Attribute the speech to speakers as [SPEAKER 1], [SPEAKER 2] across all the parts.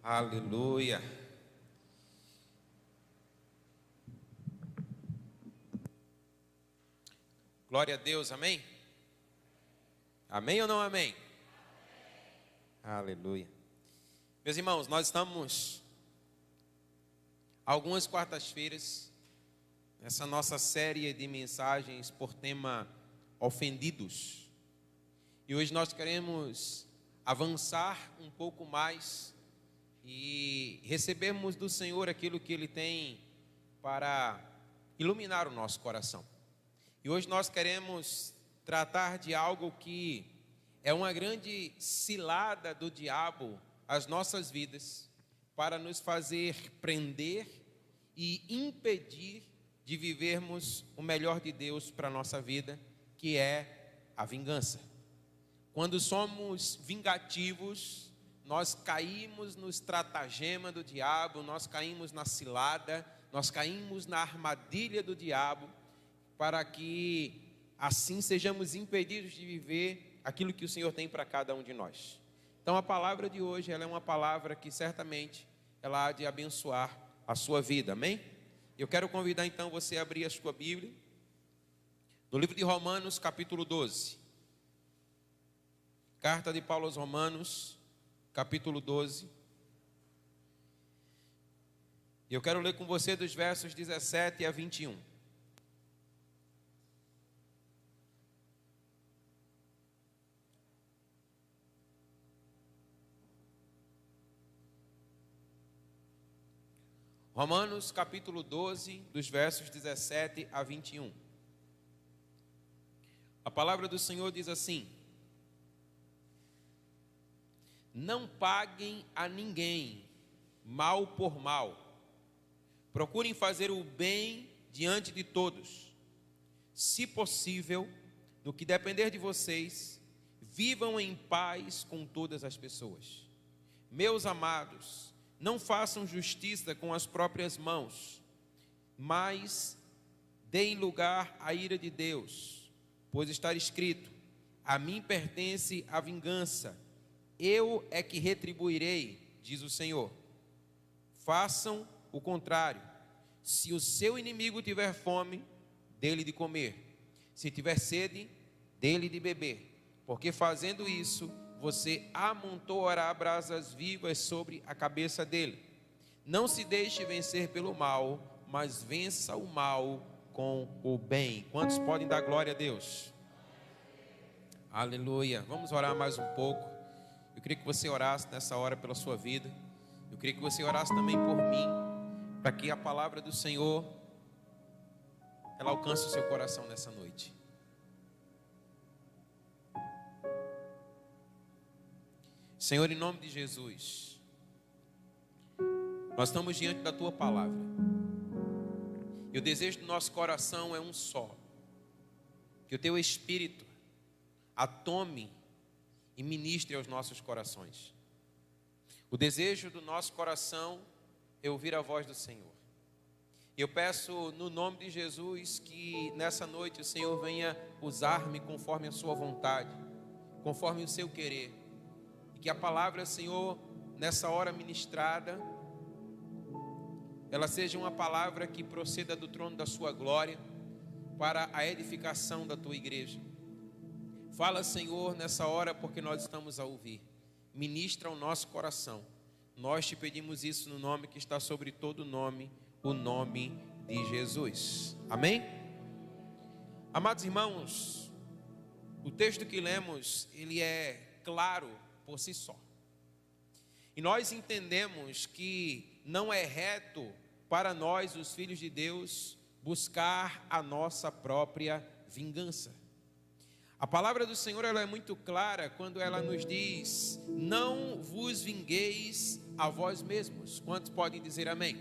[SPEAKER 1] Aleluia. Glória a Deus, amém? Amém ou não amém? Aleluia. Meus irmãos, nós estamos algumas quartas-feiras nessa nossa série de mensagens por tema ofendidos. E hoje nós queremos avançar um pouco mais e recebermos do Senhor aquilo que Ele tem para iluminar o nosso coração. E hoje nós queremos tratar de algo que é uma grande cilada do diabo às nossas vidas, para nos fazer prender e impedir de vivermos o melhor de Deus para a nossa vida, que é a vingança. Quando somos vingativos, nós caímos no estratagema do diabo, nós caímos na cilada, nós caímos na armadilha do diabo, para que assim sejamos impedidos de viver aquilo que o Senhor tem para cada um de nós. Então a palavra de hoje, ela é uma palavra que certamente ela há de abençoar a sua vida, amém? Eu quero convidar então você a abrir a sua Bíblia, no livro de Romanos, capítulo 12. Carta de Paulo aos Romanos, capítulo 12. E eu quero ler com você dos versos 17 a 21. Romanos, capítulo 12, dos versos 17 a 21. A palavra do Senhor diz assim: não paguem a ninguém mal por mal. Procurem fazer o bem diante de todos. Se possível, no que depender de vocês, vivam em paz com todas as pessoas. Meus amados, não façam justiça com as próprias mãos, mas deem lugar à ira de Deus, pois está escrito: a mim pertence a vingança, eu é que retribuirei, diz o Senhor. Façam o contrário. Se o seu inimigo tiver fome, dê-lhe de comer. Se tiver sede, dê-lhe de beber. Porque fazendo isso, você amontoará brasas vivas sobre a cabeça dele. Não se deixe vencer pelo mal, mas vença o mal com o bem. Quantos podem dar glória a Deus? Aleluia. Vamos orar mais um pouco. Eu queria que você orasse nessa hora pela sua vida. Eu queria que você orasse também por mim, para que a palavra do Senhor ela alcance o seu coração nessa noite. Senhor, em nome de Jesus, nós estamos diante da Tua palavra. E o desejo do nosso coração é um só: que o Teu Espírito a tome e ministre aos nossos corações. O desejo do nosso coração é ouvir a voz do Senhor. Eu peço no nome de Jesus que nessa noite o Senhor venha usar-me conforme a sua vontade, conforme o seu querer. E que a palavra, Senhor, nessa hora ministrada, ela seja uma palavra que proceda do trono da sua glória para a edificação da tua igreja. Fala, Senhor, nessa hora, porque nós estamos a ouvir. Ministra o nosso coração. Nós te pedimos isso no nome que está sobre todo nome, o nome de Jesus. Amém? Amados irmãos, o texto que lemos, ele é claro por si só. E nós entendemos que não é reto para nós, os filhos de Deus, buscar a nossa própria vingança. A palavra do Senhor ela é muito clara quando ela nos diz: não vos vingueis a vós mesmos. Quantos podem dizer amém?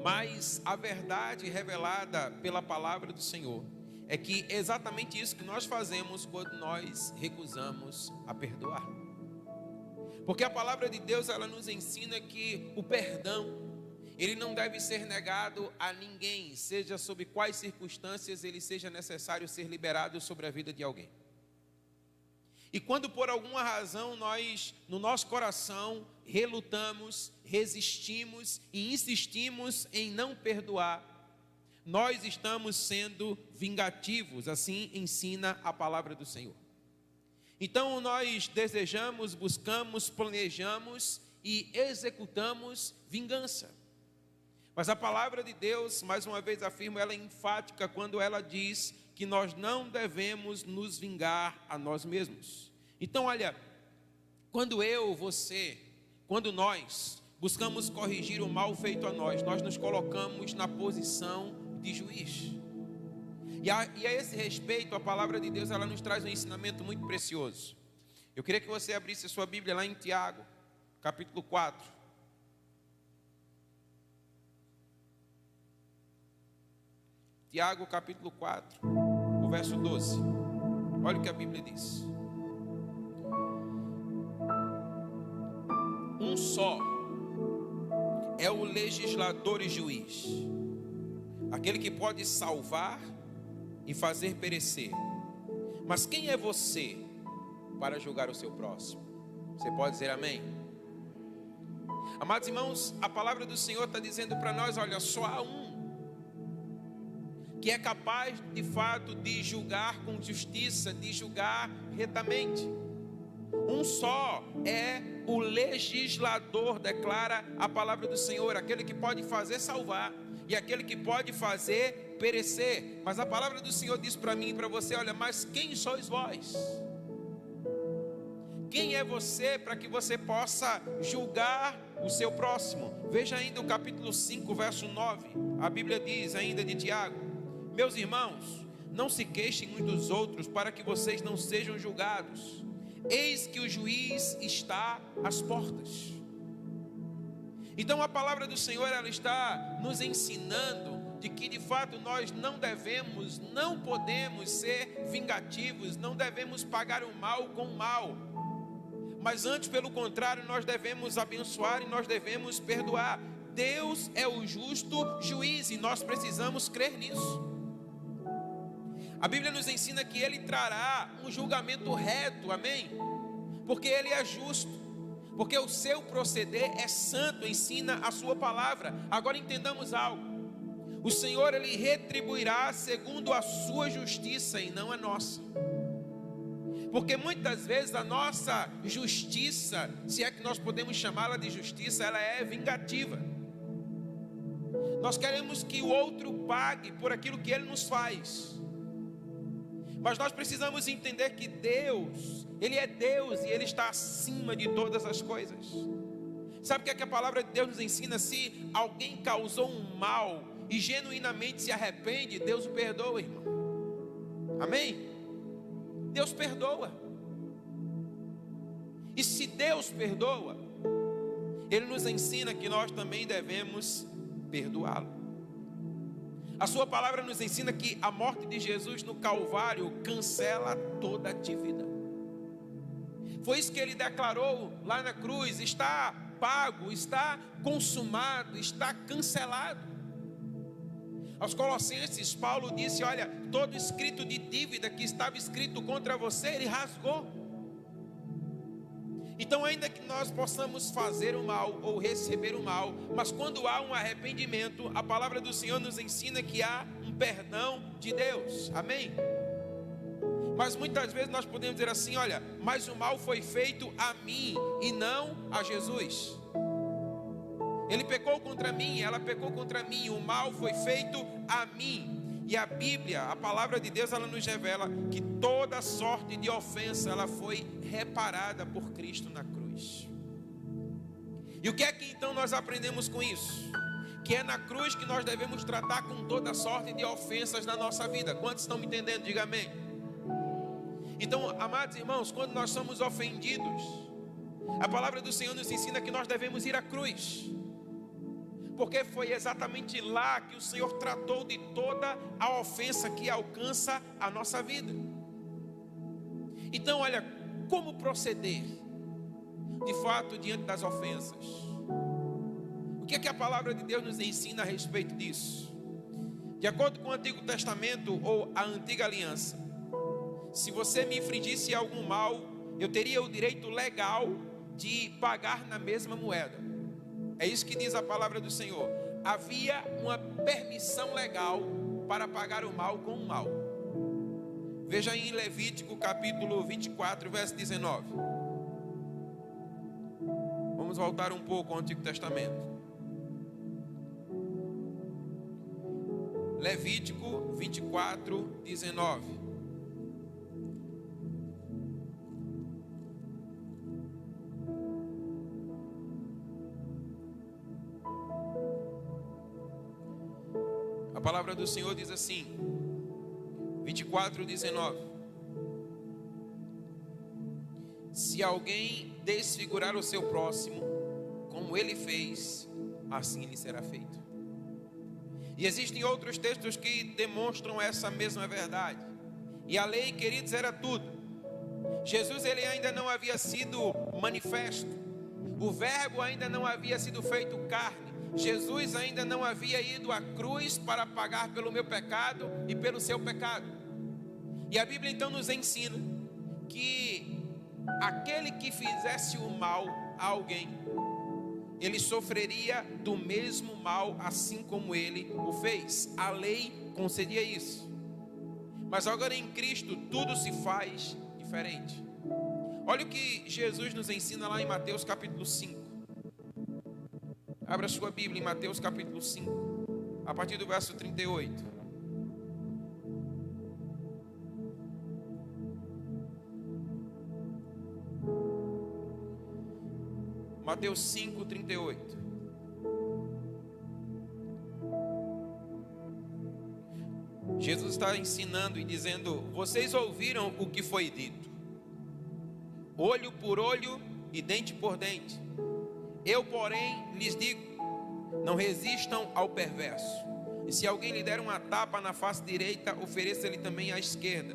[SPEAKER 1] Mas a verdade revelada pela palavra do Senhor é que é exatamente isso que nós fazemos quando nós recusamos a perdoar. Porque a palavra de Deus ela nos ensina que o perdão ele não deve ser negado a ninguém, seja sob quais circunstâncias ele seja necessário ser liberado sobre a vida de alguém. E quando por alguma razão nós, no nosso coração, relutamos, resistimos e insistimos em não perdoar, nós estamos sendo vingativos, assim ensina a palavra do Senhor. Então nós desejamos, buscamos, planejamos e executamos vingança. Mas a palavra de Deus, mais uma vez afirmo, ela é enfática quando ela diz que nós não devemos nos vingar a nós mesmos. Então olha, quando eu, você, quando nós buscamos corrigir o mal feito a nós, nós nos colocamos na posição de juiz. E a esse respeito, a palavra de Deus, ela nos traz um ensinamento muito precioso. Eu queria que você abrisse a sua Bíblia lá em Tiago, capítulo 4. Tiago, capítulo 4, o verso 12. Olha o que a Bíblia diz. Um só é o legislador e juiz, aquele que pode salvar e fazer perecer. Mas quem é você para julgar o seu próximo? Você pode dizer amém? Amados irmãos, a palavra do Senhor está dizendo para nós, olha, só há um que é capaz de fato de julgar com justiça, de julgar retamente. Um só é o legislador, declara a palavra do Senhor, aquele que pode fazer salvar e aquele que pode fazer perecer. Mas a palavra do Senhor diz para mim e para você, olha, mas quem sois vós? Quem é você para que você possa julgar o seu próximo? Veja ainda o capítulo 5, verso 9. A Bíblia diz ainda de Tiago: meus irmãos, não se queixem uns dos outros para que vocês não sejam julgados. Eis que o juiz está às portas. Então a palavra do Senhor, ela está nos ensinando de que de fato nós não devemos, não podemos ser vingativos, não devemos pagar o mal com o mal, mas antes, pelo contrário, nós devemos abençoar e nós devemos perdoar. Deus é o justo juiz e nós precisamos crer nisso. A Bíblia nos ensina que Ele trará um julgamento reto, amém? Porque Ele é justo, porque o seu proceder é santo, ensina a sua palavra. Agora entendamos algo: o Senhor, Ele retribuirá segundo a sua justiça e não a nossa. Porque muitas vezes a nossa justiça, se é que nós podemos chamá-la de justiça, ela é vingativa. Nós queremos que o outro pague por aquilo que ele nos faz. Mas nós precisamos entender que Deus, Ele é Deus e Ele está acima de todas as coisas. Sabe o que é que a palavra de Deus nos ensina? Se alguém causou um mal e genuinamente se arrepende, Deus o perdoa, irmão. Amém? Deus perdoa. E se Deus perdoa, Ele nos ensina que nós também devemos perdoá-lo. A sua palavra nos ensina que a morte de Jesus no Calvário cancela toda a dívida. Foi isso que Ele declarou lá na cruz: está pago, está consumado, está cancelado. Aos Colossenses, Paulo disse, olha, todo escrito de dívida que estava escrito contra você, Ele rasgou. Então, ainda que nós possamos fazer o mal ou receber o mal, mas quando há um arrependimento, a palavra do Senhor nos ensina que há um perdão de Deus, amém? Mas muitas vezes nós podemos dizer assim, olha, mas o mal foi feito a mim e não a Jesus. Ele pecou contra mim, ela pecou contra mim, o mal foi feito a mim. E a Bíblia, a palavra de Deus, ela nos revela que toda sorte de ofensa, ela foi reparada por Cristo na cruz. E o que é que então nós aprendemos com isso? Que é na cruz que nós devemos tratar com toda sorte de ofensas na nossa vida. Quantos estão me entendendo? Diga amém. Então, amados irmãos, quando nós somos ofendidos, a palavra do Senhor nos ensina que nós devemos ir à cruz. Porque foi exatamente lá que o Senhor tratou de toda a ofensa que alcança a nossa vida. Então, olha, como proceder de fato diante das ofensas? O que é que a palavra de Deus nos ensina a respeito disso? De acordo com o Antigo Testamento ou a Antiga Aliança, se você me infringisse algum mal, eu teria o direito legal de pagar na mesma moeda. É isso que diz a palavra do Senhor. Havia uma permissão legal para pagar o mal com o mal. Veja aí em Levítico capítulo 24, verso 19. Vamos voltar um pouco ao Antigo Testamento. Levítico 24, 19. A palavra do Senhor diz assim, 24, 19. Se alguém desfigurar o seu próximo, como ele fez, assim lhe será feito. E existem outros textos que demonstram essa mesma verdade. E a lei, queridos, era tudo. Jesus, ele ainda não havia sido manifesto. O verbo ainda não havia sido feito carne. Jesus ainda não havia ido à cruz para pagar pelo meu pecado e pelo seu pecado. E a Bíblia então nos ensina que aquele que fizesse o mal a alguém, ele sofreria do mesmo mal assim como ele o fez. A lei concedia isso. Mas agora em Cristo tudo se faz diferente. Olha o que Jesus nos ensina lá em Mateus capítulo 5. Abra sua Bíblia em Mateus capítulo 5, a partir do verso 38. Mateus 5, 38. Jesus está ensinando e dizendo: vocês ouviram o que foi dito, olho por olho e dente por dente. Eu, porém, lhes digo, não resistam ao perverso. E se alguém lhe der uma tapa na face direita, ofereça-lhe também a esquerda.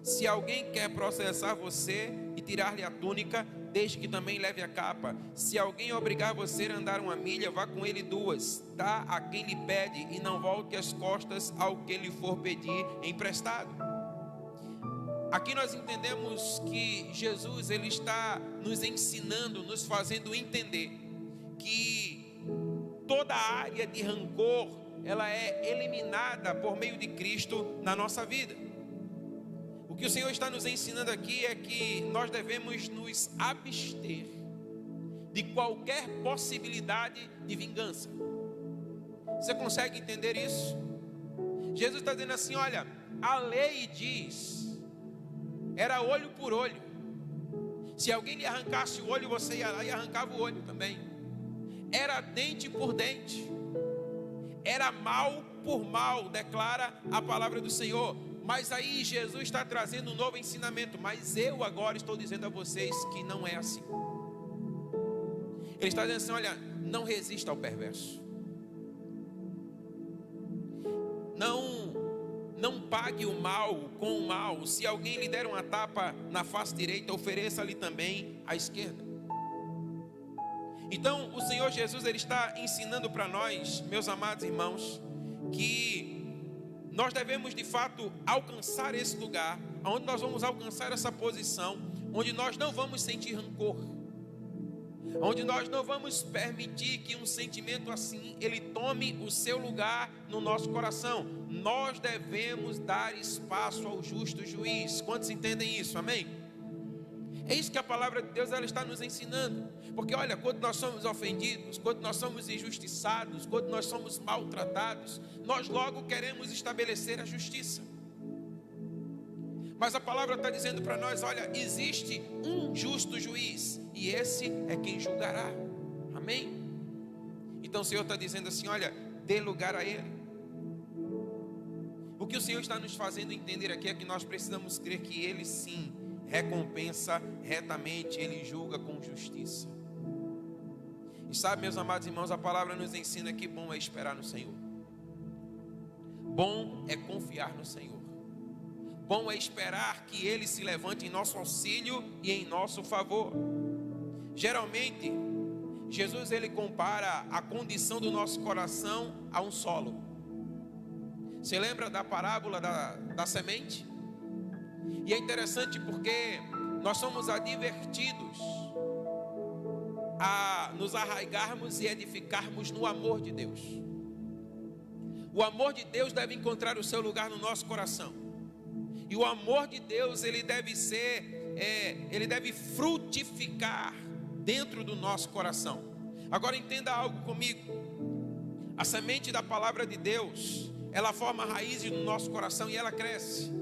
[SPEAKER 1] Se alguém quer processar você e tirar-lhe a túnica, deixe que também leve a capa. Se alguém obrigar você a andar uma milha, vá com ele 2. Dá a quem lhe pede e não volte as costas ao que lhe for pedir emprestado. Aqui nós entendemos que Jesus, ele está nos ensinando, nos fazendo entender que toda a área de rancor, ela é eliminada por meio de Cristo na nossa vida. O que o Senhor está nos ensinando aqui é que nós devemos nos abster de qualquer possibilidade de vingança. Você consegue entender isso? Jesus está dizendo assim: olha, a lei diz, era olho por olho. Se alguém lhe arrancasse o olho, você ia lá e arrancava o olho também. Era dente por dente, era mal por mal, declara a palavra do Senhor. Mas aí Jesus está trazendo um novo ensinamento. Mas eu agora estou dizendo a vocês que não é assim. Ele está dizendo assim: olha, não resista ao perverso. Não pague o mal com o mal. Se alguém lhe der uma tapa na face direita, ofereça-lhe também a esquerda. Então o Senhor Jesus, ele está ensinando para nós, meus amados irmãos, que nós devemos de fato alcançar esse lugar, onde nós vamos alcançar essa posição, onde nós não vamos sentir rancor, onde nós não vamos permitir que um sentimento assim, ele tome o seu lugar no nosso coração. Nós devemos dar espaço ao justo juiz. Quantos entendem isso? Amém? É isso que a palavra de Deus, ela está nos ensinando. Porque olha, quando nós somos ofendidos, quando nós somos injustiçados, quando nós somos maltratados, nós logo queremos estabelecer a justiça. Mas a palavra está dizendo para nós: olha, existe um justo juiz, e esse é quem julgará. Amém? Então o Senhor está dizendo assim: olha, dê lugar a Ele. O que o Senhor está nos fazendo entender aqui é que nós precisamos crer que Ele sim recompensa retamente, Ele julga com justiça. E sabe, meus amados irmãos, a palavra nos ensina que bom é esperar no Senhor. Bom é confiar no Senhor. Bom é esperar que Ele se levante em nosso auxílio e em nosso favor. Geralmente, Jesus, ele compara a condição do nosso coração a um solo. Você lembra da parábola da semente? E é interessante porque nós somos advertidos a nos arraigarmos e edificarmos no amor de Deus. O amor de Deus deve encontrar o seu lugar no nosso coração. E o amor de Deus, ele deve frutificar dentro do nosso coração. Agora entenda algo comigo. A semente da palavra de Deus, ela forma raízes no nosso coração e ela cresce.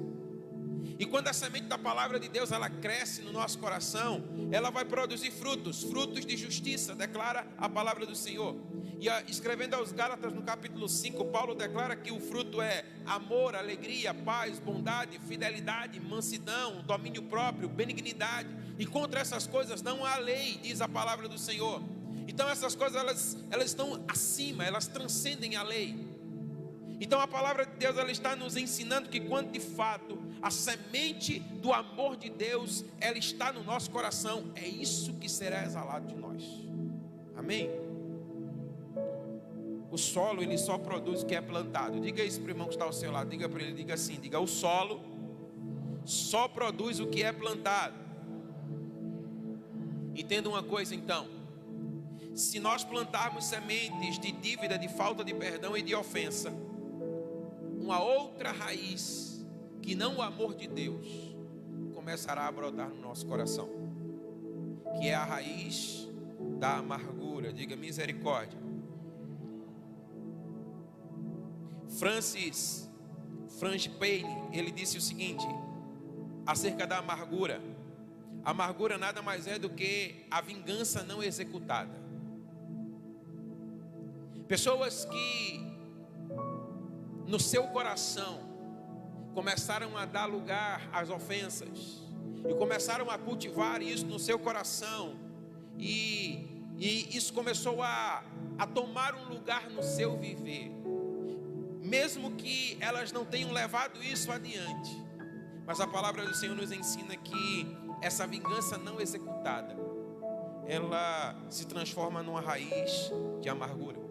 [SPEAKER 1] E quando a semente da palavra de Deus, ela cresce no nosso coração, ela vai produzir frutos de justiça, declara a palavra do Senhor. E escrevendo aos Gálatas no capítulo 5, Paulo declara que o fruto é amor, alegria, paz, bondade, fidelidade, mansidão, domínio próprio, benignidade. E contra essas coisas não há lei, diz a palavra do Senhor. Então essas coisas elas estão acima, elas transcendem a lei. Então a palavra de Deus, ela está nos ensinando que quando de fato a semente do amor de Deus, ela está no nosso coração, é isso que será exalado de nós. Amém? O solo, ele só produz o que é plantado. Diga isso para o irmão que está ao seu lado, diga para ele, diga assim, diga: o solo só produz o que é plantado. Entenda uma coisa então: se nós plantarmos sementes de dívida, de falta de perdão e de ofensa, uma outra raiz, que não o amor de Deus, começará a brotar no nosso coração, que é a raiz da amargura. Diga misericórdia. Francis Frangipane, ele disse o seguinte acerca da amargura: a amargura nada mais é do que a vingança não executada. Pessoas que no seu coração começaram a dar lugar às ofensas e começaram a cultivar isso no seu coração, e isso começou a tomar um lugar no seu viver, mesmo que elas não tenham levado isso adiante. Mas a palavra do Senhor nos ensina que essa vingança não executada, ela se transforma numa raiz de amargura.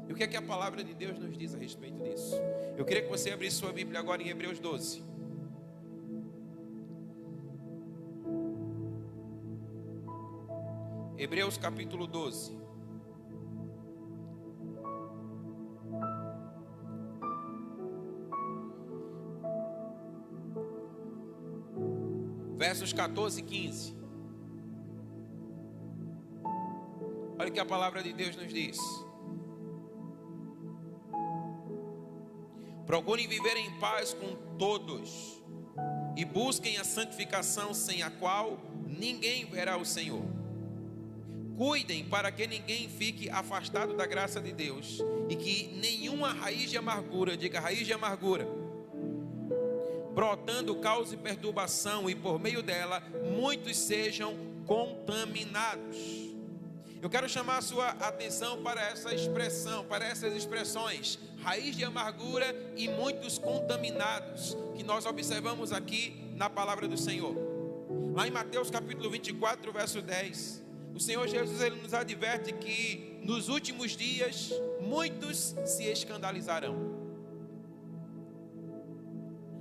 [SPEAKER 1] E o que é que a palavra de Deus nos diz a respeito disso? Eu queria que você abrisse sua Bíblia agora em Hebreus 12. Hebreus capítulo 12. Versos 14 e 15. Olha o que a palavra de Deus nos diz: procurem viver em paz com todos e busquem a santificação, sem a qual ninguém verá o Senhor. Cuidem para que ninguém fique afastado da graça de Deus e que nenhuma raiz de amargura, diga raiz de amargura, brotando cause perturbação, e por meio dela muitos sejam contaminados. Eu quero chamar a sua atenção para essa expressão, para essas expressões: raiz de amargura e muitos contaminados, que nós observamos aqui na palavra do Senhor. Lá em Mateus capítulo 24, verso 10, o Senhor Jesus, ele nos adverte que nos últimos dias muitos se escandalizarão.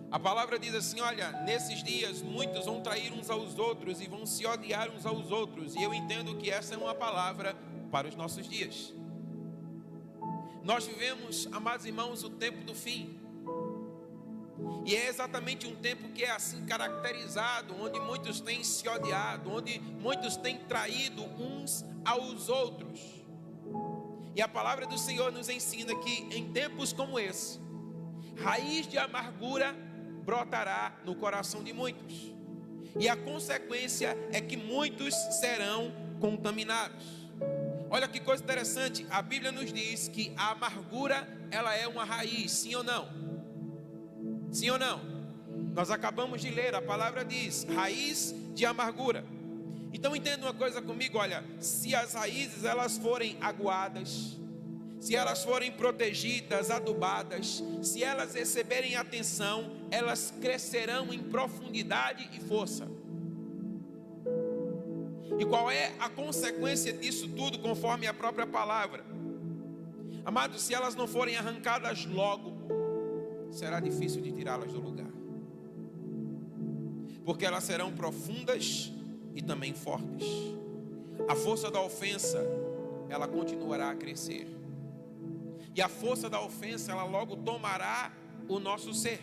[SPEAKER 1] A palavra diz assim: olha, nesses dias muitos vão trair uns aos outros e vão se odiar uns aos outros. E eu entendo que essa é uma palavra para os nossos dias. Nós vivemos, amados irmãos, o tempo do fim. E é exatamente um tempo que é assim caracterizado, onde muitos têm se odiado, onde muitos têm traído uns aos outros. E a palavra do Senhor nos ensina que em tempos como esse, raiz de amargura brotará no coração de muitos, e a consequência é que muitos serão contaminados. Olha que coisa interessante, a Bíblia nos diz que a amargura, ela é uma raiz, sim ou não? Sim ou não? Nós acabamos de ler, a palavra diz, raiz de amargura. Então entenda uma coisa comigo, olha, se as raízes elas forem aguadas, se elas forem protegidas, adubadas, se elas receberem atenção, elas crescerão em profundidade e força. E qual é a consequência disso tudo, conforme a própria palavra? Amados, se elas não forem arrancadas logo, será difícil de tirá-las do lugar. porque elas serão profundas e também fortes. A força da ofensa, ela continuará a crescer. E a força da ofensa, ela logo tomará o nosso ser.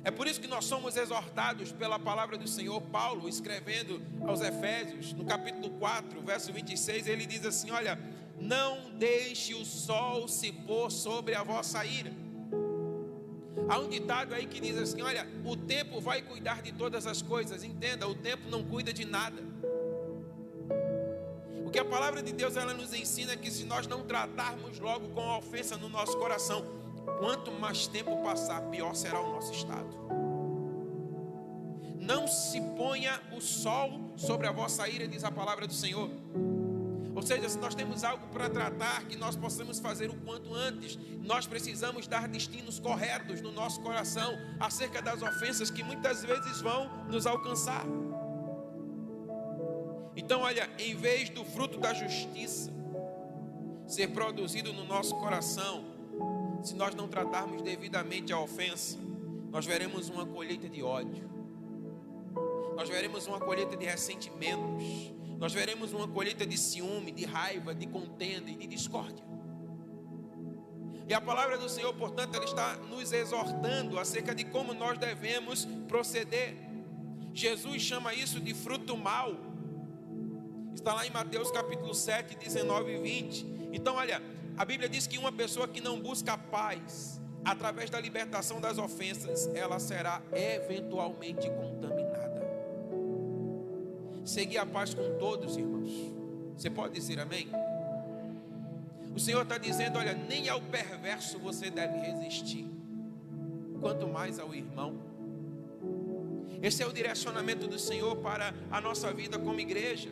[SPEAKER 1] É por isso que nós somos exortados pela palavra do Senhor. Paulo, escrevendo aos Efésios, no capítulo 4, verso 26, ele diz assim: olha, não deixe o sol se pôr sobre a vossa ira. Há um ditado aí que diz assim: olha, o tempo vai cuidar de todas as coisas. Entenda, o tempo não cuida de nada. O que a palavra de Deus, ela nos ensina é que se nós não tratarmos logo com a ofensa no nosso coração, quanto mais tempo passar, pior será o nosso estado. Não se ponha o sol sobre a vossa ira, diz a palavra do Senhor. Ou seja, se nós temos algo para tratar, que nós possamos fazer o quanto antes. Nós precisamos dar destinos corretos no nosso coração acerca das ofensas que muitas vezes vão nos alcançar. Então, olha, em vez do fruto da justiça ser produzido no nosso coração, se nós não tratarmos devidamente a ofensa, nós veremos uma colheita de ódio, nós veremos uma colheita de ressentimentos, nós veremos uma colheita de ciúme, de raiva, de contenda e de discórdia. E a palavra do Senhor, portanto, ela está nos exortando acerca de como nós devemos proceder. Jesus chama isso de fruto mau. Está lá em Mateus capítulo 7, 19 e 20. Então, olha, a Bíblia diz que uma pessoa que não busca a paz através da libertação das ofensas, ela será eventualmente contaminada. Seguir a paz com todos, irmãos. Você pode dizer amém? O Senhor está dizendo: olha, nem ao perverso você deve resistir, quanto mais ao irmão. Esse é o direcionamento do Senhor para a nossa vida como igreja.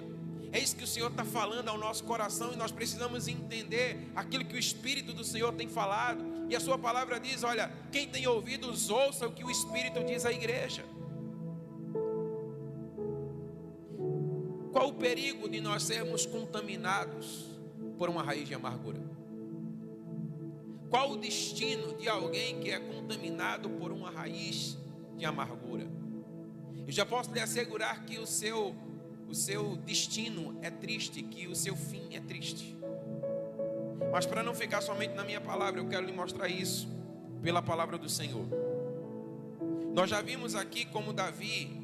[SPEAKER 1] É isso que o Senhor está falando ao nosso coração, e nós precisamos entender aquilo que o Espírito do Senhor tem falado. E a sua palavra diz: olha, quem tem ouvidos, ouça o que o Espírito diz à igreja. Qual o perigo de nós sermos contaminados por uma raiz de amargura? Qual o destino de alguém que é contaminado por uma raiz de amargura? Eu já posso lhe assegurar que o seu destino é triste, que o seu fim é triste. Mas para não ficar somente na minha palavra, eu quero lhe mostrar isso pela palavra do Senhor. Nós já vimos aqui como Davi,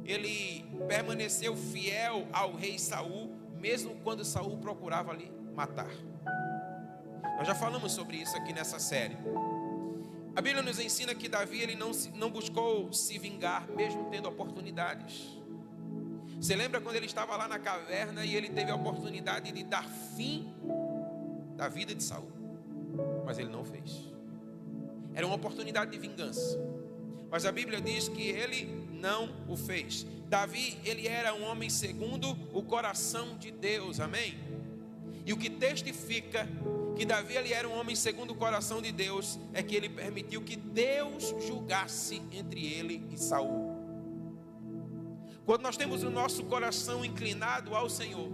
[SPEAKER 1] ele permaneceu fiel ao rei Saul, mesmo quando Saul procurava lhe matar. Nós já falamos sobre isso aqui nessa série. A Bíblia nos ensina que Davi, ele não buscou se vingar, mesmo tendo oportunidades. Você lembra quando ele estava lá na caverna e ele teve a oportunidade de dar fim da vida de Saul? Mas ele não fez. Era uma oportunidade de vingança, mas a Bíblia diz que ele não o fez. Davi, ele era um homem segundo o coração de Deus, amém? E o que testifica que Davi, ele era um homem segundo o coração de Deus, é que ele permitiu que Deus julgasse entre ele e Saul. Quando nós temos o nosso coração inclinado ao Senhor,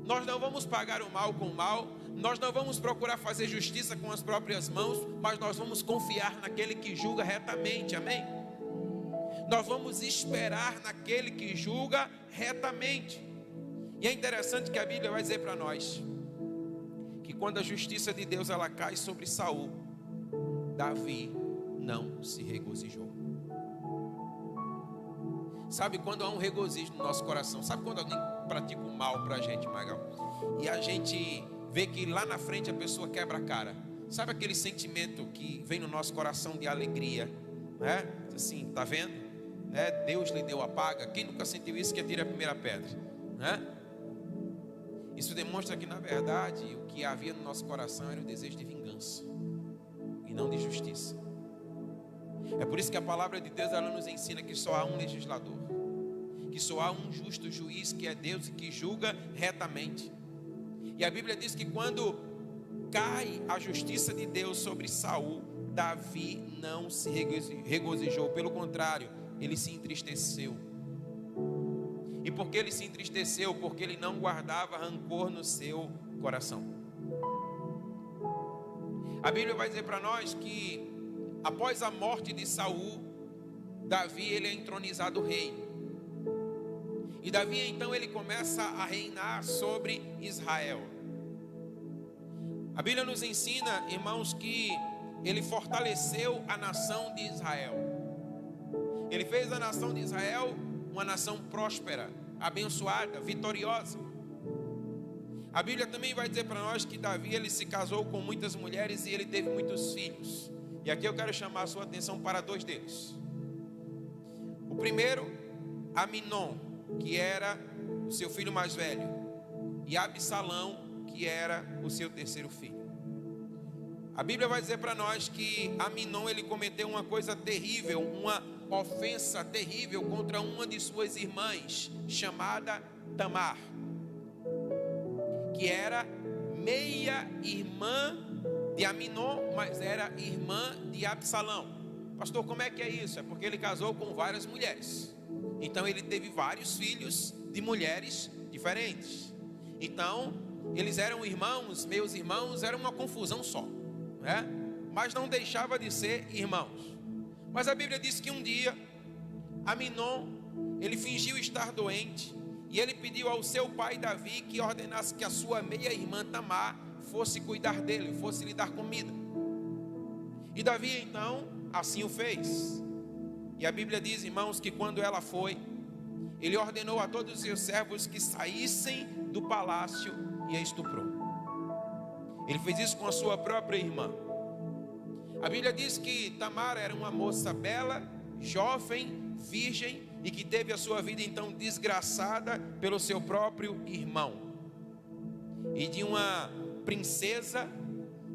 [SPEAKER 1] nós não vamos pagar o mal com o mal, nós não vamos procurar fazer justiça com as próprias mãos, mas nós vamos confiar naquele que julga retamente, amém? Nós vamos esperar naquele que julga retamente. E é interessante que a Bíblia vai dizer para nós que quando a justiça de Deus ela cai sobre Saul, Davi não se regozijou. Sabe quando há um regozijo no nosso coração? Sabe quando alguém pratica o mal para a gente, Magal? E a gente vê que lá na frente a pessoa quebra a cara. Sabe aquele sentimento que vem no nosso coração de alegria, né? Assim, tá vendo? Deus lhe deu a paga. Quem nunca sentiu isso, que atire a primeira pedra, né? Isso demonstra que na verdade o que havia no nosso coração era o desejo de vingança e não de justiça. É por isso que a palavra de Deus ela nos ensina que só há um legislador, que só há um justo juiz, que é Deus, e que julga retamente. E a Bíblia diz que quando cai a justiça de Deus sobre Saul, Davi não se regozijou, pelo contrário, ele se entristeceu. E por que ele se entristeceu? Porque ele não guardava rancor no seu coração. A Bíblia vai dizer para nós que após a morte de Saul, Davi ele é entronizado rei. E Davi então ele começa a reinar sobre Israel. A Bíblia nos ensina, irmãos, que ele fortaleceu a nação de Israel. Ele fez a nação de Israel uma nação próspera, abençoada, vitoriosa. A Bíblia também vai dizer para nós que Davi ele se casou com muitas mulheres e ele teve muitos filhos. E aqui eu quero chamar a sua atenção para dois deles. O primeiro, Aminon, que era o seu filho mais velho, e Absalão, que era o seu terceiro filho. A Bíblia vai dizer para nós que Aminon ele cometeu uma coisa terrível, uma ofensa terrível contra uma de suas irmãs, chamada Tamar, que era meia-irmã de Aminon, mas era irmã de Absalão. Pastor, como é que é isso? É porque ele casou com várias mulheres. Então ele teve vários filhos de mulheres diferentes. Então eles eram irmãos, meus irmãos, era uma confusão só, né? Mas não deixava de ser irmãos. Mas a Bíblia diz que um dia Aminon, ele fingiu estar doente e ele pediu ao seu pai Davi que ordenasse que a sua meia-irmã Tamar fosse cuidar dele, fosse lhe dar comida. E Davi então assim o fez. E a Bíblia diz, irmãos, que quando ela foi, ele ordenou a todos os seus servos que saíssem do palácio e a estuprou. Ele fez isso com a sua própria irmã. A Bíblia diz que Tamar era uma moça bela, jovem, virgem, e que teve a sua vida então desgraçada pelo seu próprio irmão. E de uma princesa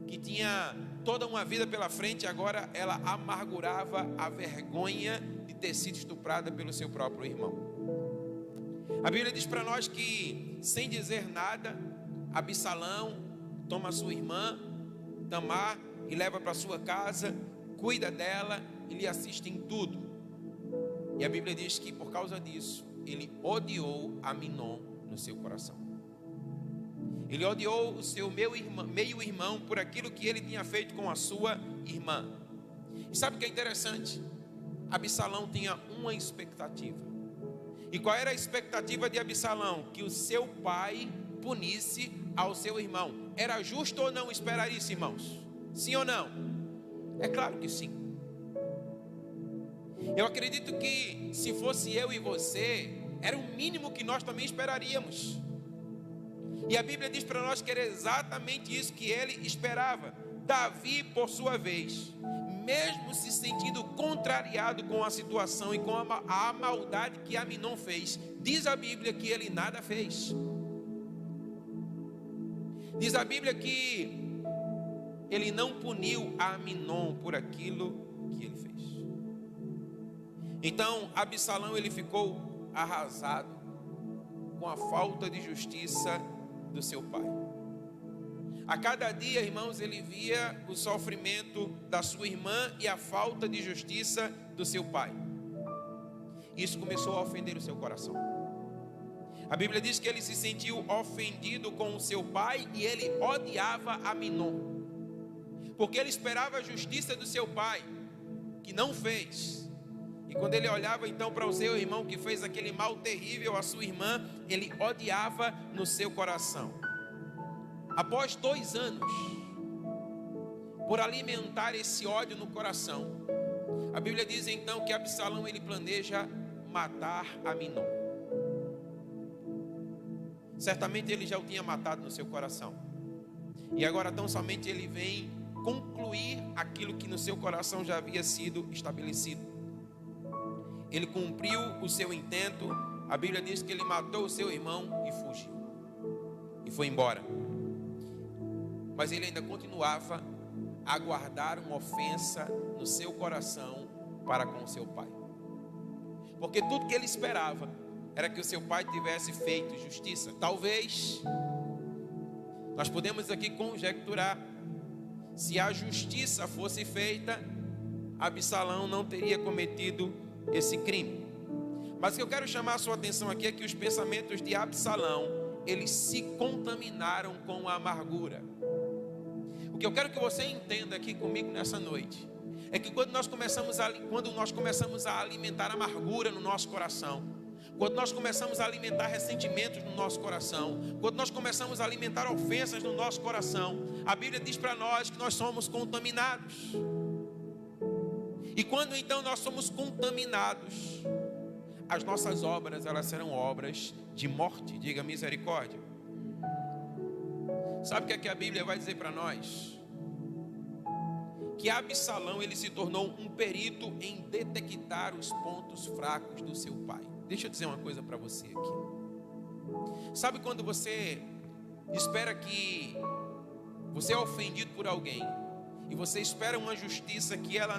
[SPEAKER 1] que tinha toda uma vida pela frente, agora ela amargurava a vergonha de ter sido estuprada pelo seu próprio irmão. A Bíblia diz para nós que, sem dizer nada, Absalão toma sua irmã Tamar e leva para sua casa, cuida dela e lhe assiste em tudo. E a Bíblia diz que por causa disso ele odiou Aminon no seu coração. Ele odiou o seu meio-irmão por aquilo que ele tinha feito com a sua irmã. E sabe o que é interessante? Absalão tinha uma expectativa. E qual era a expectativa de Absalão? Que o seu pai punisse ao seu irmão. Era justo ou não esperar isso, irmãos? Sim ou não? É claro que sim. Eu acredito que se fosse eu e você, era o mínimo que nós também esperaríamos. E a Bíblia diz para nós que era exatamente isso que ele esperava. Davi, por sua vez, mesmo se sentindo contrariado com a situação e com a maldade que Aminon fez, diz a Bíblia que ele nada fez. Diz a Bíblia que ele não puniu a Aminon por aquilo que ele fez. Então Absalão ele ficou arrasado com a falta de justiça do seu pai. A cada dia, irmãos, ele via o sofrimento da sua irmã e a falta de justiça do seu pai. Isso começou a ofender o seu coração. A Bíblia diz que ele se sentiu ofendido com o seu pai e ele odiava Aminon, porque ele esperava a justiça do seu pai, que não fez. E quando ele olhava então para o seu irmão que fez aquele mal terrível à sua irmã, ele odiava no seu coração. Após 2 anos, por alimentar esse ódio no coração, a Bíblia diz então que Absalão ele planeja matar Aminon. Certamente ele já o tinha matado no seu coração. E agora tão somente ele vem concluir aquilo que no seu coração já havia sido estabelecido. Ele cumpriu o seu intento. A Bíblia diz que ele matou o seu irmão e fugiu. E foi embora. Mas ele ainda continuava a guardar uma ofensa no seu coração para com o seu pai. Porque tudo que ele esperava era que o seu pai tivesse feito justiça. Talvez, nós podemos aqui conjecturar, se a justiça fosse feita, Absalão não teria cometido esse crime. Mas o que eu quero chamar a sua atenção aqui é que os pensamentos de Absalão, eles se contaminaram com a amargura. O que eu quero que você entenda aqui comigo nessa noite é que quando nós começamos a alimentar amargura no nosso coração, quando nós começamos a alimentar ressentimentos no nosso coração, quando nós começamos a alimentar ofensas no nosso coração, a Bíblia diz para nós que nós somos contaminados. E quando então nós somos contaminados, as nossas obras, elas serão obras de morte. Diga misericórdia. Sabe o que é que a Bíblia vai dizer para nós? Que Absalão, ele se tornou um perito em detectar os pontos fracos do seu pai. Deixa eu dizer uma coisa para você aqui. Sabe quando você espera que você é ofendido por alguém e você espera uma justiça que ela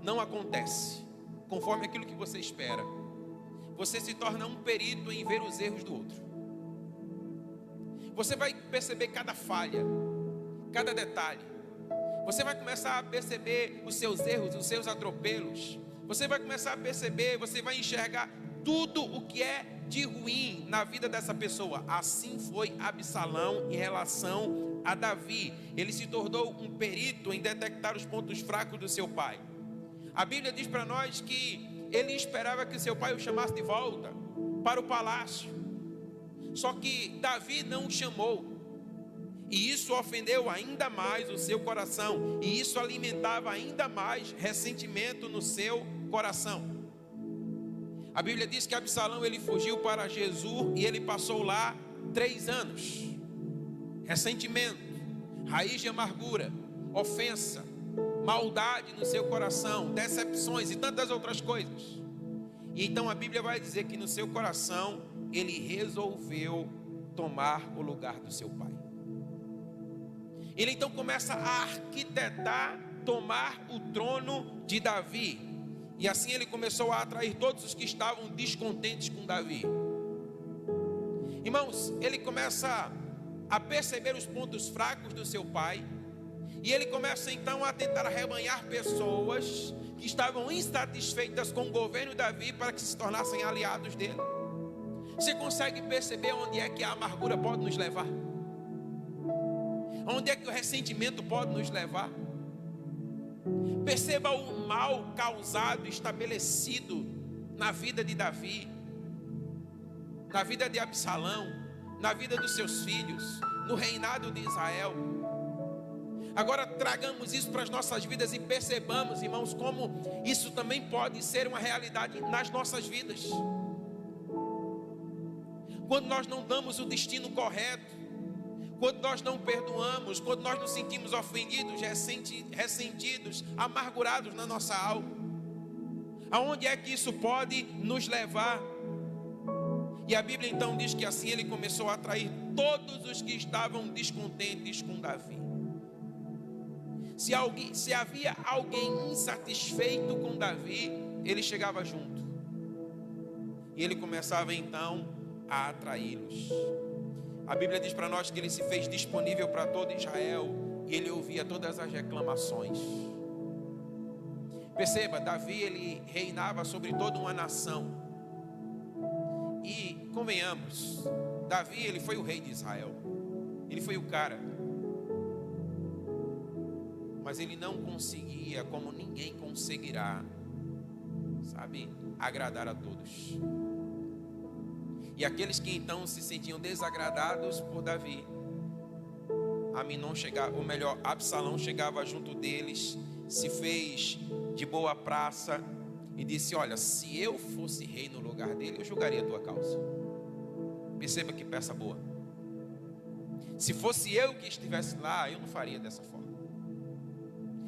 [SPEAKER 1] não acontece conforme aquilo que você espera? Você se torna um perito em ver os erros do outro. Você vai perceber cada falha, cada detalhe. Você vai começar a perceber os seus erros, os seus atropelos. Você vai começar a perceber, você vai enxergar tudo o que é de ruim na vida dessa pessoa. Assim foi Absalão em relação a Davi. Ele se tornou um perito em detectar os pontos fracos do seu pai. A Bíblia diz para nós que ele esperava que seu pai o chamasse de volta para o palácio. Só que Davi não o chamou. E isso ofendeu ainda mais o seu coração. E isso alimentava ainda mais ressentimento no seu coração. A Bíblia diz que Absalão, ele fugiu para Jesur e ele passou lá 3 anos. Ressentimento, raiz de amargura, ofensa, maldade no seu coração, decepções e tantas outras coisas. E então a Bíblia vai dizer que no seu coração ele resolveu tomar o lugar do seu pai. Ele então começa a arquitetar tomar o trono de Davi. E assim ele começou a atrair todos os que estavam descontentes com Davi. Irmãos, ele começa a perceber os pontos fracos do seu pai. E ele começa então a tentar arrebanhar pessoas que estavam insatisfeitas com o governo de Davi para que se tornassem aliados dele. Você consegue perceber onde é que a amargura pode nos levar? Onde é que o ressentimento pode nos levar? Perceba o mal causado, estabelecido na vida de Davi, na vida de Absalão, na vida dos seus filhos, no reinado de Israel. Agora tragamos isso para as nossas vidas e percebamos, irmãos, como isso também pode ser uma realidade nas nossas vidas. Quando nós não damos o destino correto, quando nós não perdoamos, quando nós nos sentimos ofendidos, ressentidos, amargurados na nossa alma, aonde é que isso pode nos levar? E a Bíblia então diz que assim ele começou a atrair todos os que estavam descontentes com Davi. Se havia alguém insatisfeito com Davi, ele chegava junto. E ele começava então a atraí-los. A Bíblia diz para nós que ele se fez disponível para todo Israel e ele ouvia todas as reclamações. Perceba, Davi, ele reinava sobre toda uma nação. E convenhamos, Davi, ele foi o rei de Israel. Ele foi o cara. Mas ele não conseguia, como ninguém conseguirá, sabe, agradar a todos. E aqueles que então se sentiam desagradados por Davi, Absalão chegava junto deles, se fez de boa praça e disse: olha, se eu fosse rei no lugar dele, eu julgaria a tua causa. Perceba que peça boa. Se fosse eu que estivesse lá, eu não faria dessa forma.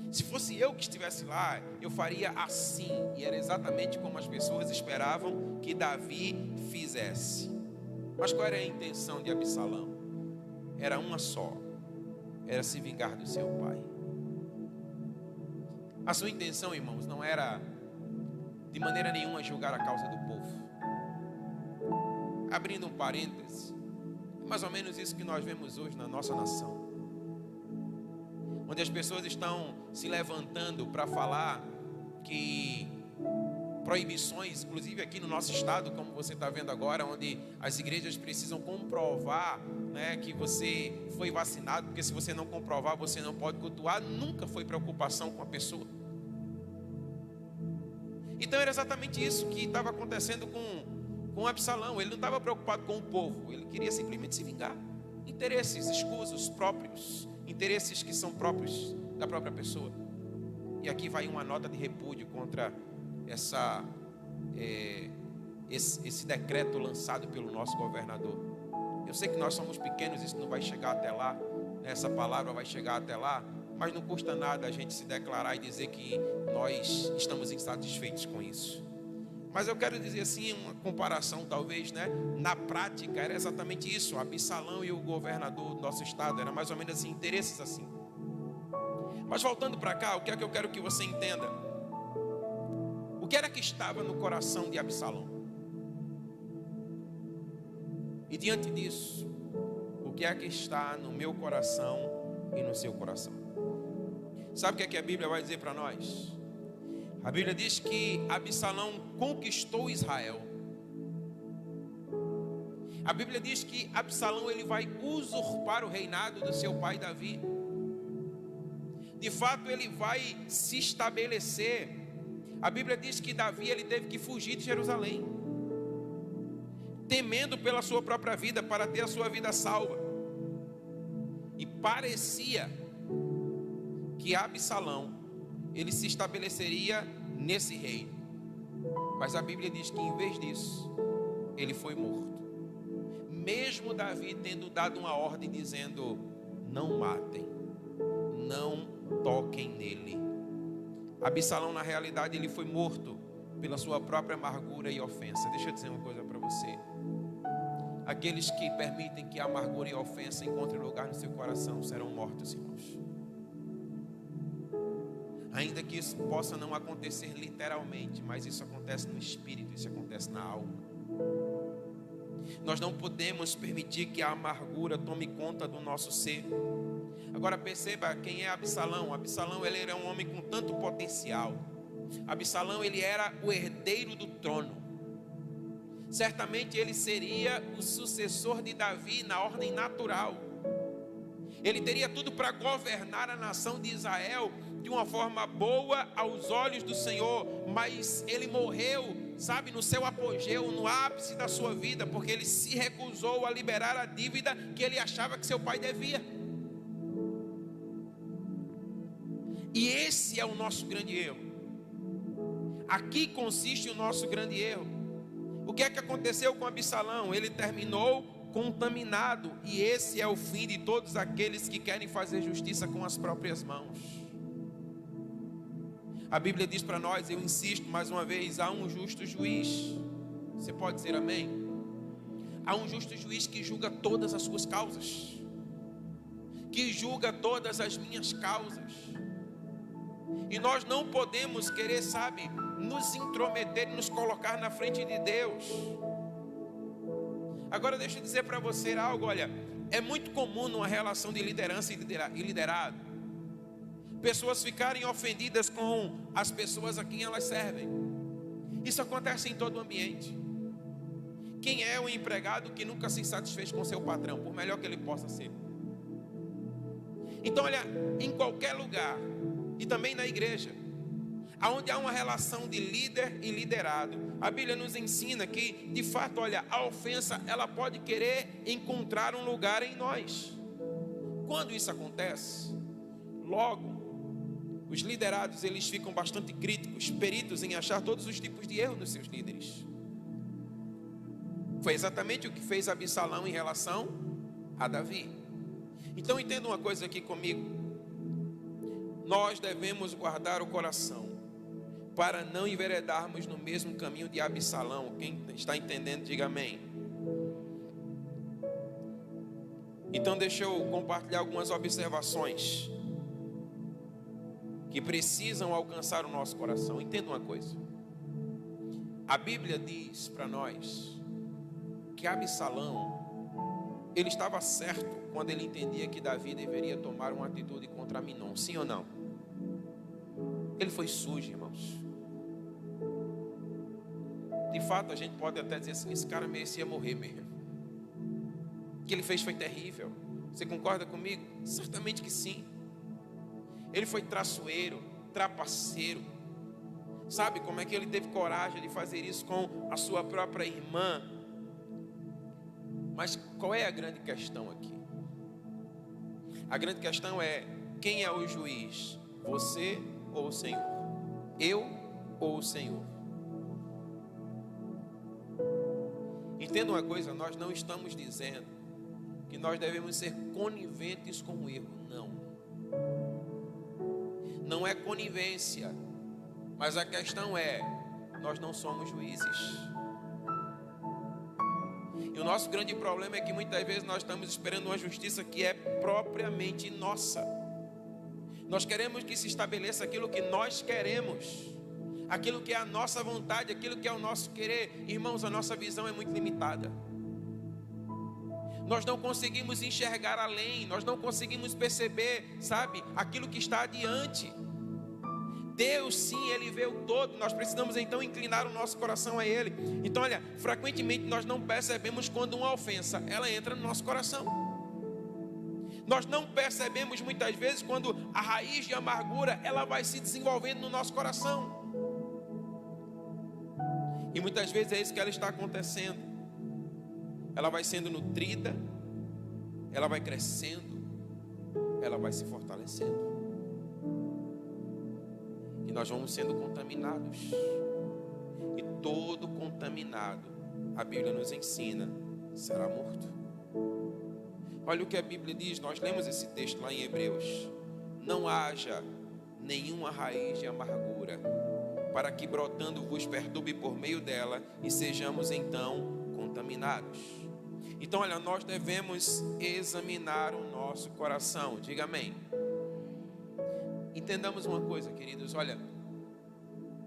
[SPEAKER 1] Se fosse eu que estivesse lá, eu faria assim. E era exatamente como as pessoas esperavam que Davi fizesse. Mas qual era a intenção de Absalão? Era uma só: era se vingar do seu pai. A sua intenção, irmãos, não era de maneira nenhuma julgar a causa do povo. Abrindo um parêntese, é mais ou menos isso que nós vemos hoje na nossa nação, onde as pessoas estão se levantando para falar que proibições, inclusive aqui no nosso estado, como você está vendo agora, onde as igrejas precisam comprovar, né, que você foi vacinado, porque se você não comprovar, você não pode cultuar. Nunca foi preocupação com a pessoa. Então era exatamente isso que estava acontecendo com Absalão. Ele não estava preocupado com o povo, ele queria simplesmente se vingar. Interesses escusos próprios, interesses que são próprios da própria pessoa. E aqui vai uma nota de repúdio contra esse decreto lançado pelo nosso governador. Eu sei que nós somos pequenos, isso não vai chegar até lá, essa palavra vai chegar até lá, mas não custa nada a gente se declarar e dizer que nós estamos insatisfeitos com isso. Mas eu quero dizer assim, uma comparação talvez, né? Na prática era exatamente isso. Absalão e o governador do nosso estado era mais ou menos assim, interesses assim. Mas voltando para cá, o que é que eu quero que você entenda? O que era que estava no coração de Absalão? E diante disso, o que é que está no meu coração e no seu coração? Sabe o que é que a Bíblia vai dizer para nós? A Bíblia diz que Absalão conquistou Israel. A Bíblia diz que Absalão ele vai usurpar o reinado do seu pai Davi. De fato, ele vai se estabelecer. A Bíblia diz que Davi ele teve que fugir de Jerusalém, temendo pela sua própria vida, para ter a sua vida salva. E parecia que Absalão ele se estabeleceria nesse reino. Mas a Bíblia diz que em vez disso, ele foi morto. Mesmo Davi tendo dado uma ordem dizendo: não matem, não toquem nele. Absalão, na realidade, ele foi morto pela sua própria amargura e ofensa. Deixa eu dizer uma coisa para você. Aqueles que permitem que a amargura e a ofensa encontrem lugar no seu coração serão mortos, irmãos. Ainda que isso possa não acontecer literalmente, mas isso acontece no espírito, isso acontece na alma. Nós não podemos permitir que a amargura tome conta do nosso ser. Agora perceba quem é Absalão. Absalão ele era um homem com tanto potencial. Absalão ele era o herdeiro do trono. Certamente ele seria o sucessor de Davi na ordem natural. Ele teria tudo para governar a nação de Israel de uma forma boa aos olhos do Senhor, mas ele morreu, sabe, no seu apogeu, no ápice da sua vida, porque ele se recusou a liberar a dívida que ele achava que seu pai devia. E esse é o nosso grande erro. Aqui consiste o nosso grande erro. O que é que aconteceu com Absalão? Ele terminou contaminado, e esse é o fim de todos aqueles que querem fazer justiça com as próprias mãos. A Bíblia diz para nós, eu insisto mais uma vez, há um justo juiz. Você pode dizer amém? Há um justo juiz que julga todas as suas causas, que julga todas as minhas causas. E nós não podemos querer, sabe, nos intrometer e nos colocar na frente de Deus. Agora deixa eu dizer para você algo, olha, é muito comum numa relação de liderança e liderado, pessoas ficarem ofendidas com as pessoas a quem elas servem. Isso acontece em todo o ambiente. Quem é o empregado que nunca se satisfez com seu patrão, por melhor que ele possa ser? Então olha, em qualquer lugar, e também na igreja, onde há uma relação de líder e liderado, a Bíblia nos ensina que, de fato, olha, a ofensa, ela pode querer encontrar um lugar em nós. Quando isso acontece, logo, os liderados, eles ficam bastante críticos, peritos em achar todos os tipos de erro nos seus líderes. Foi exatamente o que fez Absalão em relação a Davi. Então entenda uma coisa aqui comigo. Nós devemos guardar o coração para não enveredarmos no mesmo caminho de Absalão. Quem está entendendo, diga amém. Então deixa eu compartilhar algumas observações que precisam alcançar o nosso coração. Entenda uma coisa. A Bíblia diz para nós que Absalão, ele estava certo quando ele entendia que Davi deveria tomar uma atitude contra Aminon. Sim ou não? Ele foi sujo, irmãos. De fato, a gente pode até dizer assim, esse cara merecia morrer mesmo. O que ele fez foi terrível. Você concorda comigo? Certamente que sim. Ele foi traiçoeiro, trapaceiro. Sabe como é que ele teve coragem de fazer isso com a sua própria irmã? Mas qual é a grande questão aqui? A grande questão é: quem é o juiz? Você ou o Senhor? Eu ou o Senhor? Entenda uma coisa, nós não estamos dizendo que nós devemos ser coniventes com o erro. Não. Não é conivência. Mas a questão é, nós não somos juízes. E o nosso grande problema é que muitas vezes nós estamos esperando uma justiça que é propriamente nossa. Nós queremos que se estabeleça aquilo que nós queremos, aquilo que é a nossa vontade, aquilo que é o nosso querer. Irmãos, a nossa visão é muito limitada. Nós não conseguimos enxergar além, nós não conseguimos perceber, sabe, aquilo que está adiante. Deus sim, Ele vê o todo. Nós precisamos então inclinar o nosso coração a Ele. Então olha, frequentemente nós não percebemos quando uma ofensa, ela entra no nosso coração. Nós não percebemos muitas vezes quando a raiz de amargura, ela vai se desenvolvendo no nosso coração. E muitas vezes é isso que ela está acontecendo. Ela vai sendo nutrida, ela vai crescendo, ela vai se fortalecendo. E nós vamos sendo contaminados. E todo contaminado, a Bíblia nos ensina, será morto. Olha o que a Bíblia diz, nós lemos esse texto lá em Hebreus. Não haja nenhuma raiz de amargura, para que brotando vos perturbe por meio dela, e sejamos então contaminados. Então olha, nós devemos examinar o nosso coração. Diga amém. Entendamos uma coisa, queridos, olha,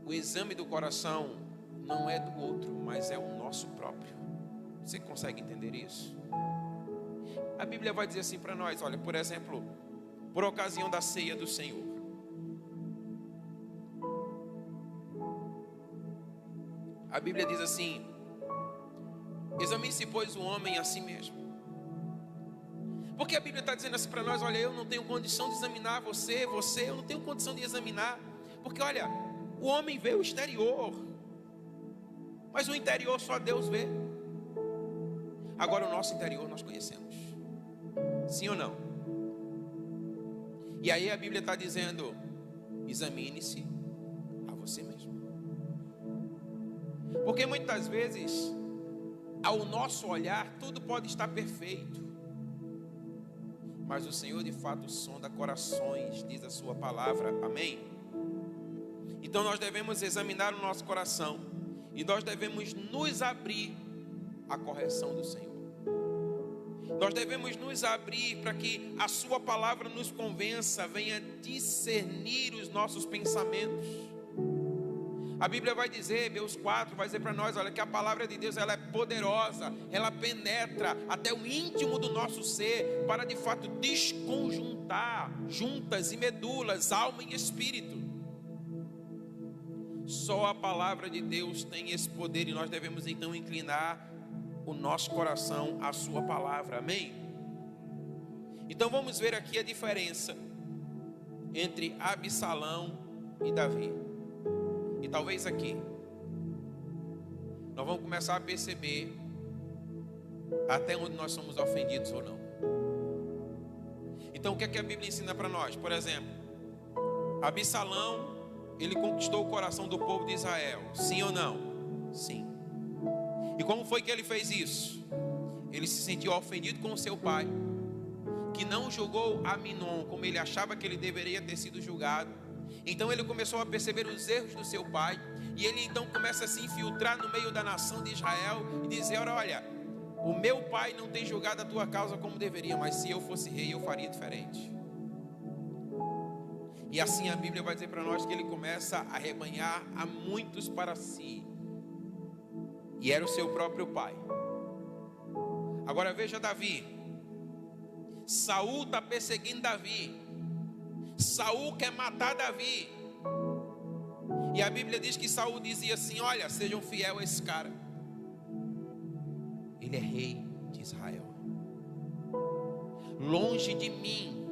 [SPEAKER 1] o exame do coração não é do outro, mas é o nosso próprio. Você consegue entender isso? A Bíblia vai dizer assim para nós, olha, por exemplo, por ocasião da ceia do Senhor. A Bíblia diz assim: examine-se, pois, o homem a si mesmo. Porque a Bíblia está dizendo assim para nós, olha, eu não tenho condição de examinar você, eu não tenho condição de examinar. Porque olha, o homem vê o exterior, mas o interior só Deus vê. Agora o nosso interior nós conhecemos. Sim ou não? E aí a Bíblia está dizendo, examine-se a você mesmo. Porque muitas vezes, ao nosso olhar, tudo pode estar perfeito, mas o Senhor de fato sonda corações, diz a sua palavra, amém? Então nós devemos examinar o nosso coração, e nós devemos nos abrir à correção do Senhor. Nós devemos nos abrir para que a sua palavra nos convença, venha discernir os nossos pensamentos. A Bíblia vai dizer, Hebreus 4, vai dizer para nós, olha, que a palavra de Deus, ela é poderosa, ela penetra até o íntimo do nosso ser, para de fato desconjuntar juntas e medulas, alma e espírito. Só a palavra de Deus tem esse poder, e nós devemos então inclinar o nosso coração à sua palavra, amém? Então vamos ver aqui a diferença entre Absalão e Davi. E talvez aqui nós vamos começar a perceber até onde nós somos ofendidos ou não. Então o que é que a Bíblia ensina para nós? Por exemplo, Absalão, ele conquistou o coração do povo de Israel, sim ou não? Sim. E como foi que ele fez isso? Ele se sentiu ofendido com o seu pai, que não julgou Aminon como ele achava que ele deveria ter sido julgado. Então ele começou a perceber os erros do seu pai, e ele então começa a se infiltrar no meio da nação de Israel e dizer, olha, o meu pai não tem julgado a tua causa como deveria, mas se eu fosse rei eu faria diferente. E assim a Bíblia vai dizer para nós que ele começa a rebanhar a muitos para si, e era o seu próprio pai. Agora veja Davi. Saul está perseguindo Davi. Saul quer matar Davi. E a Bíblia diz que Saul dizia assim, olha, sejam fiel a esse cara, ele é rei de Israel. Longe de mim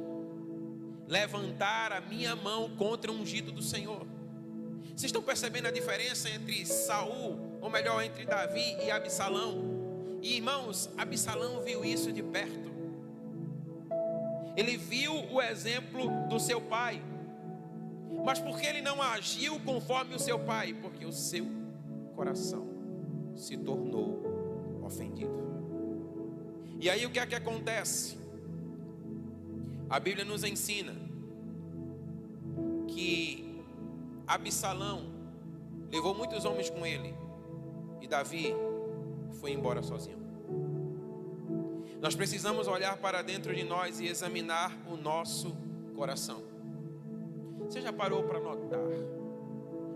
[SPEAKER 1] levantar a minha mão contra o ungido do Senhor. Vocês estão percebendo a diferença entre Saul, ou melhor, entre Davi e Absalão? E irmãos, Absalão viu isso de perto. Ele viu o exemplo do seu pai. Mas por que ele não agiu conforme o seu pai? Porque o seu coração se tornou ofendido. E aí o que é que acontece? A Bíblia nos ensina que Absalão levou muitos homens com ele e Davi foi embora sozinho. Nós precisamos olhar para dentro de nós e examinar o nosso coração. Você já parou para notar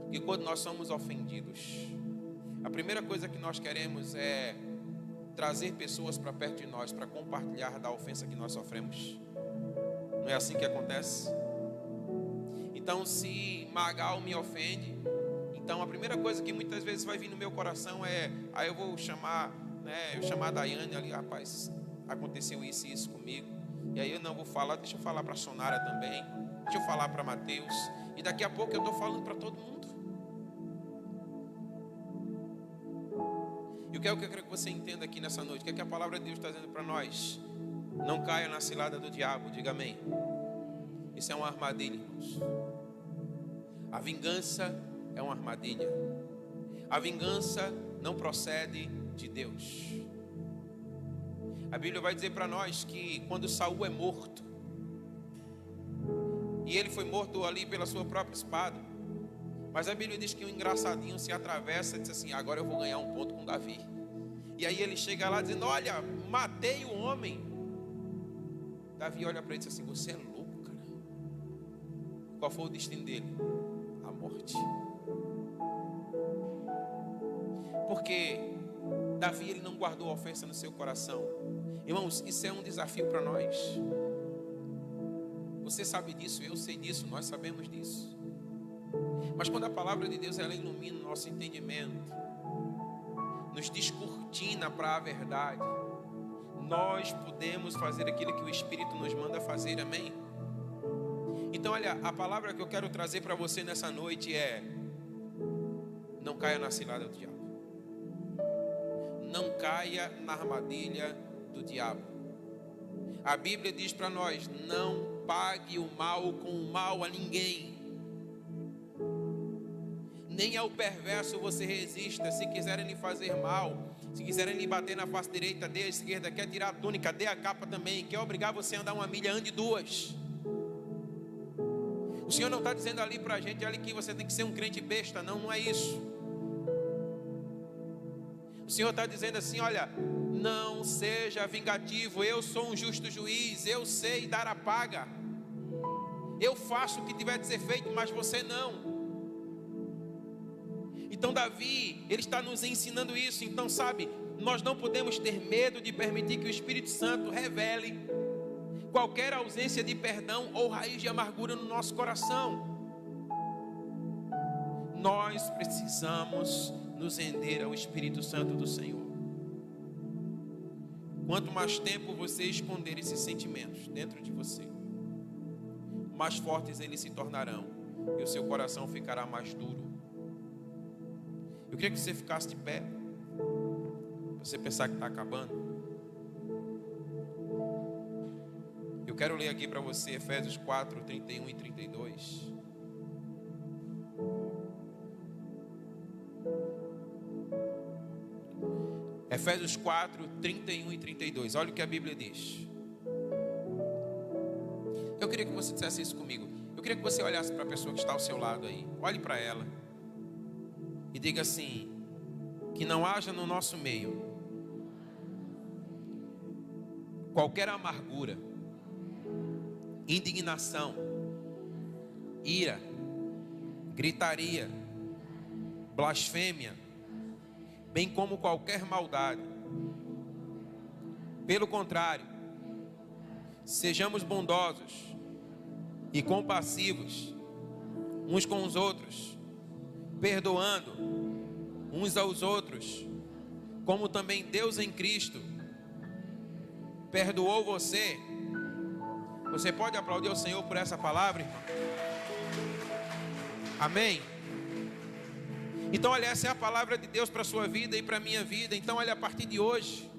[SPEAKER 1] que quando nós somos ofendidos, a primeira coisa que nós queremos é trazer pessoas para perto de nós para compartilhar da ofensa que nós sofremos? Não é assim que acontece? Então, se Magal me ofende, então a primeira coisa que muitas vezes vai vir no meu coração é: eu vou chamar, eu chamar a Daiane ali, rapaz, aconteceu isso e isso comigo. E aí eu não vou falar, deixa eu falar para a Sonara também, deixa eu falar para Mateus, e daqui a pouco eu estou falando para todo mundo. E o que eu quero que você entenda aqui nessa noite? O que é que a palavra de Deus está dizendo para nós? Não caia na cilada do diabo, diga amém. Isso é uma armadilha, irmãos. A vingança é uma armadilha. A vingança não procede de Deus. A Bíblia vai dizer para nós que quando Saul é morto, e ele foi morto ali pela sua própria espada, mas a Bíblia diz que um engraçadinho se atravessa e diz assim: agora eu vou ganhar um ponto com Davi. E aí ele chega lá dizendo: olha, matei o homem. Davi olha para ele e diz assim: você é louco, cara. Qual foi o destino dele? A morte. Porque Davi, ele não guardou a ofensa no seu coração. Irmãos, isso é um desafio para nós. Você sabe disso, eu sei disso, nós sabemos disso. Mas quando a palavra de Deus, ela ilumina o nosso entendimento, nos descortina para a verdade, nós podemos fazer aquilo que o Espírito nos manda fazer, amém? Então olha, a palavra que eu quero trazer para você nessa noite é: não caia na cilada do diabo. Não caia na armadilha do diabo. A Bíblia diz para nós: não pague o mal com o mal a ninguém. Nem ao perverso você resista. Se quiserem lhe fazer mal, se quiserem lhe bater na face direita, dê a esquerda. Quer tirar a túnica, dê a capa também. Quer obrigar você a andar uma milha, ande duas. O Senhor não está dizendo ali para a gente: olha, que você tem que ser um crente besta. Não, não é isso. O Senhor está dizendo assim: olha, não seja vingativo. Eu sou um justo juiz, eu sei dar a paga. Eu faço o que tiver de ser feito, mas você não. Então Davi, ele está nos ensinando isso. Então sabe, nós não podemos ter medo de permitir que o Espírito Santo revele qualquer ausência de perdão ou raiz de amargura no nosso coração. Nós precisamos nos render ao Espírito Santo do Senhor. Quanto mais tempo você esconder esses sentimentos dentro de você, mais fortes eles se tornarão e o seu coração ficará mais duro. Eu queria que você ficasse de pé, você pensar que está acabando. Eu quero ler aqui para você Efésios 4, 31 e 32. Efésios 4, 31 e 32. Olha o que a Bíblia diz. Eu queria que você dissesse isso comigo. Eu queria que você olhasse para a pessoa que está ao seu lado aí. Olhe para ela e diga assim: que não haja no nosso meio qualquer amargura, indignação, ira, gritaria, blasfêmia, bem como qualquer maldade. Pelo contrário, sejamos bondosos e compassivos uns com os outros, perdoando uns aos outros, como também Deus em Cristo perdoou você. Você pode aplaudir ao Senhor por essa palavra, irmão? Amém? Então, olha, essa é a palavra de Deus para a sua vida e para a minha vida. Então, olha, a partir de hoje,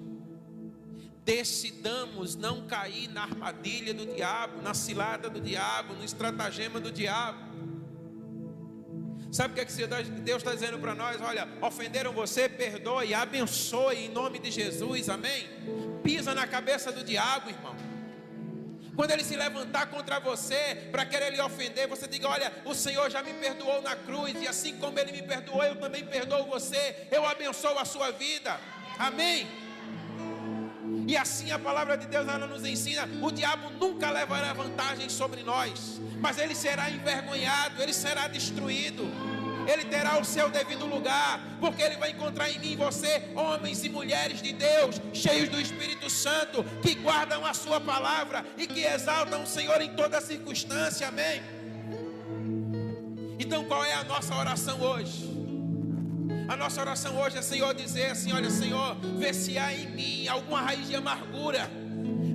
[SPEAKER 1] decidamos não cair na armadilha do diabo, na cilada do diabo, no estratagema do diabo. Sabe o que Deus está dizendo para nós? Olha, ofenderam você, perdoe, abençoe em nome de Jesus, amém? Pisa na cabeça do diabo, irmão. Quando ele se levantar contra você, para querer lhe ofender, você diga, olha, o Senhor já me perdoou na cruz, e assim como Ele me perdoou, eu também perdoo você, eu abençoo a sua vida, amém? E assim a palavra de Deus, ela nos ensina, o diabo nunca levará vantagem sobre nós, mas ele será envergonhado, ele será destruído, ele terá o seu devido lugar, porque ele vai encontrar em mim e você, homens e mulheres de Deus, cheios do Espírito Santo, que guardam a sua palavra e que exaltam o Senhor em toda circunstância, amém? Então qual é a nossa oração hoje? A nossa oração hoje é, Senhor, dizer assim, olha, Senhor, vê se há em mim alguma raiz de amargura,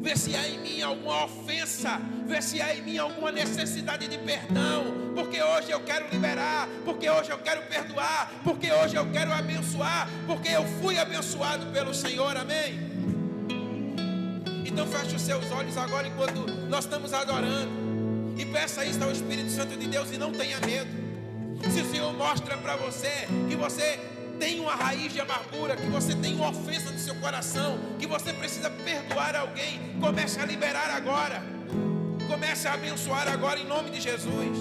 [SPEAKER 1] vê se há em mim alguma ofensa, vê se há em mim alguma necessidade de perdão, porque hoje eu quero liberar, porque hoje eu quero perdoar, porque hoje eu quero abençoar, porque eu fui abençoado pelo Senhor, amém? Então feche os seus olhos agora enquanto nós estamos adorando, e peça isso ao Espírito Santo de Deus e não tenha medo. Se o Senhor mostra para você que você tem uma raiz de amargura, que você tem uma ofensa no seu coração, que você precisa perdoar alguém, comece a liberar agora, comece a abençoar agora em nome de Jesus.